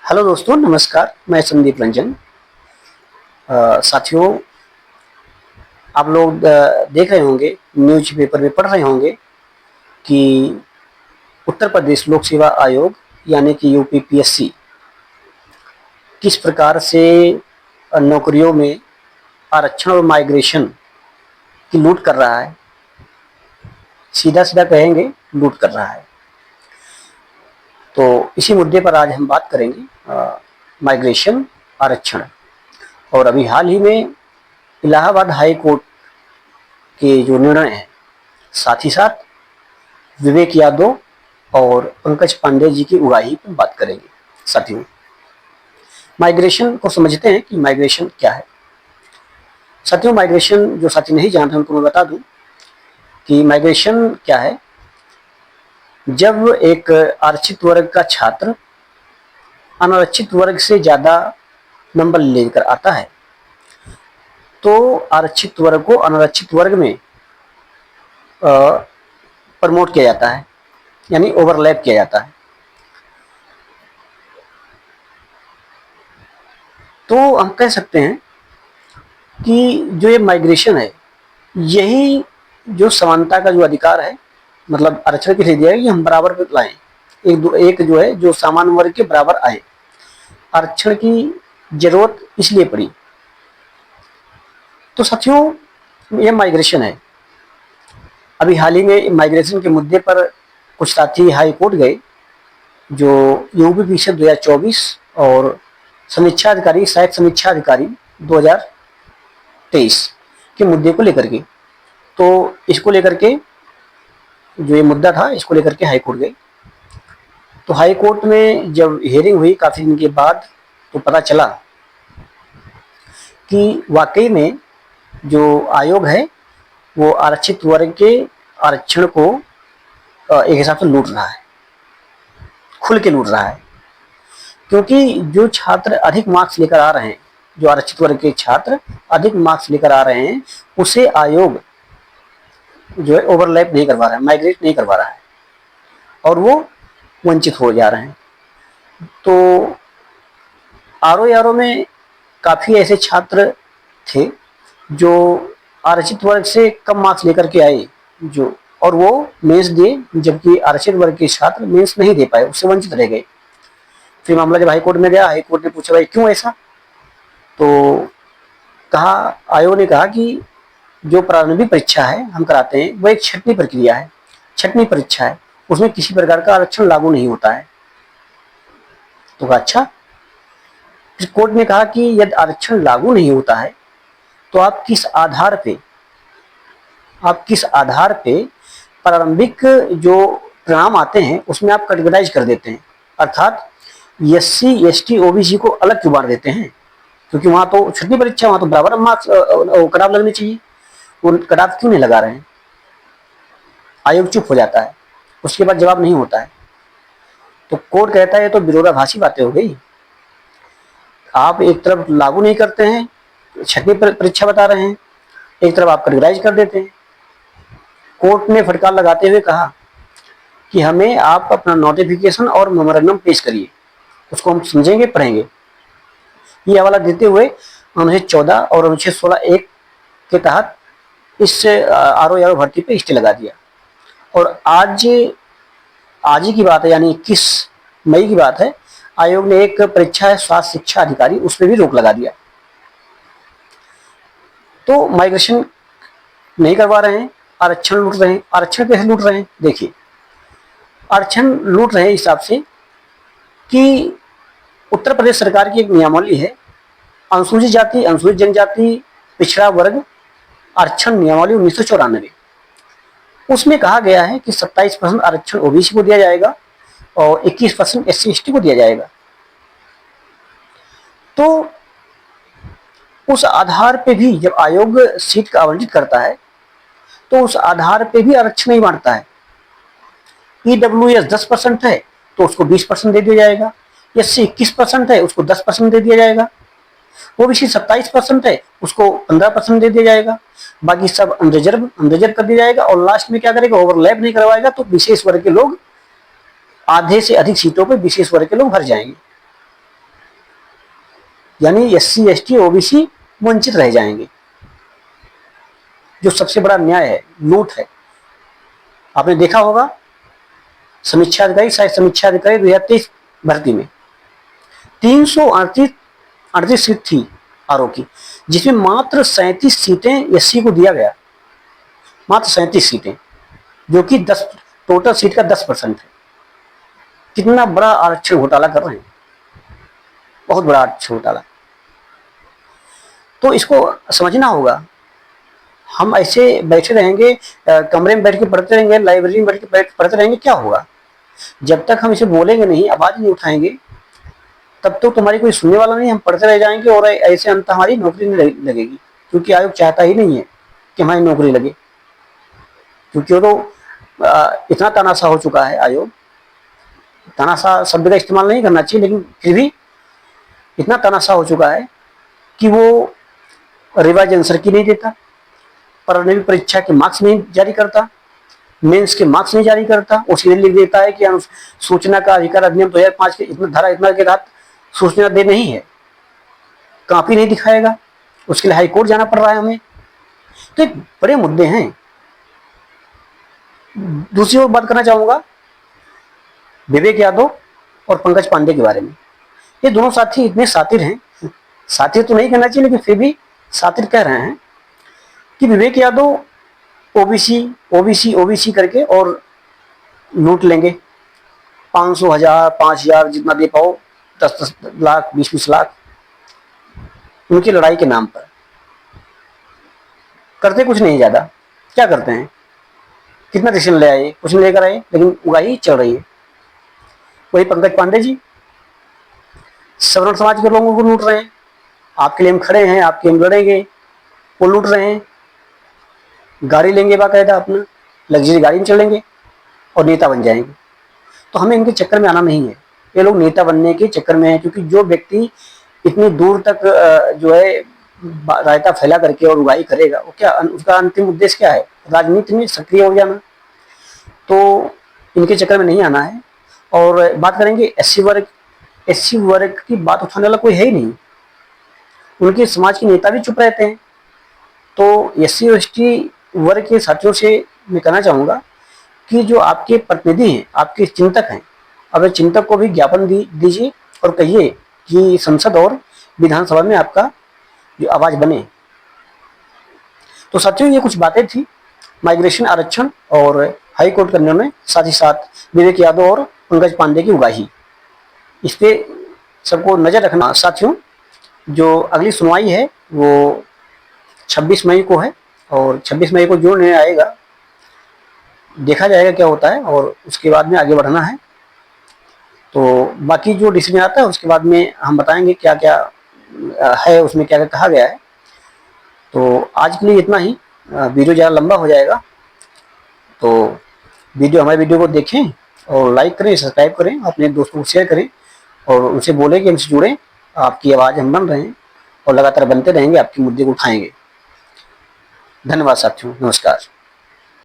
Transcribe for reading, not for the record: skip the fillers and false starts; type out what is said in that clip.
Hello दोस्तों, नमस्कार। मैं संदीप रंजन। साथियों, आप लोग देख रहे होंगे, न्यूज पेपर में पढ़ रहे होंगे कि उत्तर प्रदेश लोक सेवा आयोग यानी कि यूपीपीएससी किस प्रकार से नौकरियों में आरक्षण और माइग्रेशन की लूट कर रहा है। सीधा सीधा कहेंगे, लूट कर रहा है। तो इसी मुद्दे पर आज हम बात करेंगे, माइग्रेशन, आरक्षण। और अभी हाल ही में इलाहाबाद हाई कोर्ट के जो निर्णय हैं, साथ ही साथ विवेक यादव और पंकज पांडे जी की उगाही पर बात करेंगे। साथियों, माइग्रेशन को समझते हैं कि माइग्रेशन क्या है। साथियों, माइग्रेशन जो साथी नहीं जानते उनको मैं बता दूं कि माइग्रेशन क्या है। जब एक आरक्षित वर्ग का छात्र अनारक्षित वर्ग से ज्यादा नंबर लेकर आता है तो आरक्षित वर्ग को अनारक्षित वर्ग में प्रमोट किया जाता है, यानी ओवरलैप किया जाता है। तो हम कह सकते हैं कि जो ये माइग्रेशन है, यही जो समानता का जो अधिकार है, मतलब आरक्षण के लिए दिया है कि हम बराबर पे लाएं, एक जो है जो सामान्य वर्ग के बराबर आए। आरक्षण की जरूरत इसलिए पड़ी। तो साथियों, ये माइग्रेशन है। अभी हाल ही में माइग्रेशन के मुद्दे पर कुछ साथी हाई कोर्ट गए, जो यूपी परिषद 2024 और समीक्षा अधिकारी, सहायक समीक्षा अधिकारी 2023 के मुद्दे को लेकर के। तो इसको लेकर के जो ये मुद्दा था, इसको लेकर के हाई कोर्ट गए। तो हाई कोर्ट में जब हियरिंग हुई काफी दिन के बाद, तो पता चला कि वाकई में जो आयोग है वो आरक्षित वर्ग के आरक्षण को एक हिसाब से लूट रहा है, खुल के लूट रहा है। क्योंकि जो छात्र अधिक मार्क्स लेकर आ रहे हैं, जो आरक्षित वर्ग के छात्र अधिक मार्क्स लेकर आ रहे हैं, उसे आयोग जो है ओवरलैप नहीं करवा रहा है, माइग्रेट नहीं करवा रहा है, और वो वंचित हो जा रहे हैं। तो आरओ में काफी ऐसे छात्र थे जो आरक्षित वर्ग से कम मार्क्स लेकर के आए, जो और वो मेंस दिए, जबकि आरक्षित वर्ग के छात्र मेंस नहीं दे पाए, उससे वंचित रह गए। फिर मामला जब हाईकोर्ट में गया, हाईकोर्ट ने पूछा भाई क्यों ऐसा। तो कहा, आयोग ने कहा कि जो प्रारंभिक परीक्षा है हम कराते हैं वो एक छठवीं प्रक्रिया है, छठवीं परीक्षा है, उसमें किसी प्रकार का आरक्षण लागू नहीं होता है। तो कहा अच्छा। फिर कोर्ट ने कहा कि यदि आरक्षण लागू नहीं होता है तो आप किस आधार पे प्रारंभिक जो परिणाम आते हैं उसमें आप कैटेगराइज कर देते हैं, अर्थात एससी एसटी ओबीसी को अलग क्यों बांट देते हैं। क्योंकि वहां तो छठवीं परीक्षा, वहां तो बराबर मार्क्स कटाव लगनी चाहिए, वो कटाव क्यों नहीं लगा रहे हैं। आयोग चुप हो जाता है, उसके बाद जवाब नहीं होता है। तो कोर्ट कहता है तो विरोधाभासी बातें हो गई। आप एक तरफ लागू नहीं करते हैं, छठवीं परीक्षा बता रहे हैं, एक तरफ आप कैटेगराइज कर देते हैं। कोर्ट ने फटकार लगाते हुए कहा कि हमें आप अपना नोटिफिकेशन और मेमोरेंडम पेश करिए, उसको हम समझेंगे, पढ़ेंगे। ये हवाला देते हुए अनुच्छेद 14 और अनुच्छेद 16(1) के तहत इस आरओ भर्ती पे स्टे लगा दिया। और आज ही की बात है, यानी 21 मई की बात है, आयोग ने एक परीक्षा है स्वास्थ्य शिक्षा अधिकारी, उस पर भी रोक लगा दिया। तो माइग्रेशन नहीं करवा रहे हैं, आरक्षण लूट रहे हैं। आरक्षण कैसे लूट रहे हैं? देखिए, आरक्षण लूट रहे हैं इस हिसाब से कि उत्तर प्रदेश सरकार की एक नियमावली है, अनुसूचित जाति, अनुसूचित जनजाति, पिछड़ा वर्ग आरक्षण नियमावली 1994। उसमें कहा गया है कि 27% आरक्षण ओबीसी को दिया जाएगा और 21% एससी एसटी को दिया जाएगा। तो उस आधार पे भी जब आयोग सीट का आवंटित करता है तो उस आधार पे भी आरक्षण नहीं बांटता है। ईडब्ल्यूएस 10% है तो उसको 20% दे दिया जाएगा, एससी 21% है उसको 10% दे दिया जाएगा, ओबीसी 27% है उसको 15% दे दिया जाएगा, बाकी सब अनरिजर्व कर दिया जाएगा। और लास्ट में क्या करेगा, ओवरलैप नहीं करवाएगा, तो विशेष वर्ग के लोग, आधे से अधिक सीटों पर विशेष वर्ग के लोग भर जाएंगे। यानी SC ST OBC वंचित रह जाएंगे, जो सबसे बड़ा न्याय है, लूट है। आपने देखा होगा समीक्षा अधिकारी, शायद समीक्षा अधिकारी 2023 भर्ती में 338 सीट थी आरओ की, जिसमें मात्र 37 सीटें SC को दिया गया, मात्र 37 सीटें, जो कि 10 टोटल सीट का 10% है। कितना बड़ा आरक्षण घोटाला कर रहे हैं, बहुत बड़ा आरक्षण घोटाला। तो इसको समझना होगा। हम ऐसे बैठे रहेंगे, कमरे में बैठ के पढ़ते रहेंगे, लाइब्रेरी में बैठ के पढ़ते रहेंगे, क्या होगा? जब तक हम इसे बोलेंगे नहीं, आवाज नहीं उठाएंगे, तब तो तुम्हारी कोई सुनने वाला नहीं, हम पढ़ते रह जाएंगे और ऐसे अंत हमारी नौकरी नहीं लगेगी, क्योंकि आयोग चाहता ही नहीं है कि हमारी नौकरी लगे, क्योंकि वो तो इतना तानाशाह हो चुका है आयोग। तानाशाह शब्द का इस्तेमाल नहीं करना चाहिए, लेकिन फिर भी इतना तानाशाह हो चुका है कि वो रिवाइज आंसर की नहीं देता, प्रारंभिक परीक्षा के मार्क्स नहीं जारी करता, मेंस के मार्क्स नहीं जारी करता, वो सीधे लिख देता है कि सूचना का अधिकार अधिनियम 2005 के इतना धारा इतना के तहत सूचना दे नहीं है, कॉपी नहीं दिखाएगा, उसके लिए हाई कोर्ट जाना पड़ रहा है हमें। तो बड़े मुद्दे हैं। दूसरी ओर बात करना चाहूंगा विवेक यादव और पंकज पांडे के बारे में। ये दोनों साथी इतने शातिर हैं, शातिर तो नहीं कहना चाहिए लेकिन फिर भी शातिर कह रहे हैं कि विवेक यादव ओबीसी ओबीसी ओबीसी करके और लूट लेंगे, 500, 1000, 5000 जितना दे पाओ, 10 लाख 20 लाख, उनकी लड़ाई के नाम पर। करते कुछ नहीं ज्यादा, क्या करते हैं? कितना डिसीजन ले आए? कुछ नहीं लेकर आए, लेकिन उगाही चल रही है। वही पंकज पांडे जी सवर्ण समाज के लोगों को लूट रहे हैं, आपके लिए हम खड़े हैं, आपके हम लड़ेंगे, वो लूट रहे हैं। गाड़ी लेंगे बाकायदा, अपना लग्जरी गाड़ी में चलेंगे और नेता बन जाएंगे। तो हमें इनके चक्कर में आना नहीं है, ये लोग नेता बनने के चक्कर में है, क्योंकि जो व्यक्ति इतनी दूर तक जो है रायता फैला करके और उगाही करेगा, वो क्या उसका अंतिम उद्देश्य क्या है? राजनीति में सक्रिय हो जाना। तो इनके चक्कर में नहीं आना है। और बात करेंगे SC वर्ग की बात उठाने वाला कोई है ही नहीं, उनके समाज के नेता भी चुप रहते हैं। तो SC और ST वर्ग के साथियों से मैं कहना चाहूँगा कि जो आपके प्रतिनिधि हैं, आपके चिंतक हैं, अब चिंतक को भी ज्ञापन दीजिए और कहिए कि संसद और विधानसभा में आपका जो आवाज बने। तो साथियों, ये कुछ बातें थी माइग्रेशन, आरक्षण और हाई कोर्ट का निर्णय, साथ ही साथ विवेक यादव और पंकज पांडे की उगाही, इस पे सबको नजर रखना। साथियों, जो अगली सुनवाई है वो 26 मई को है, और 26 मई को जो निर्णय आएगा देखा जाएगा क्या होता है, और उसके बाद में आगे बढ़ना है। तो बाकी जो डिसीजन आता है उसके बाद में हम बताएंगे क्या क्या है उसमें, क्या क्या कहा गया है। तो आज के लिए इतना ही, वीडियो ज़्यादा लंबा हो जाएगा। तो हमारे वीडियो को देखें और लाइक करें, सब्सक्राइब करें, अपने दोस्तों को शेयर करें और उनसे बोलें कि हमसे जुड़ें। आपकी आवाज़ हम बन रहे हैं और लगातार बनते रहेंगे, आपके मुद्दे को उठाएंगे। धन्यवाद साथियों, नमस्कार।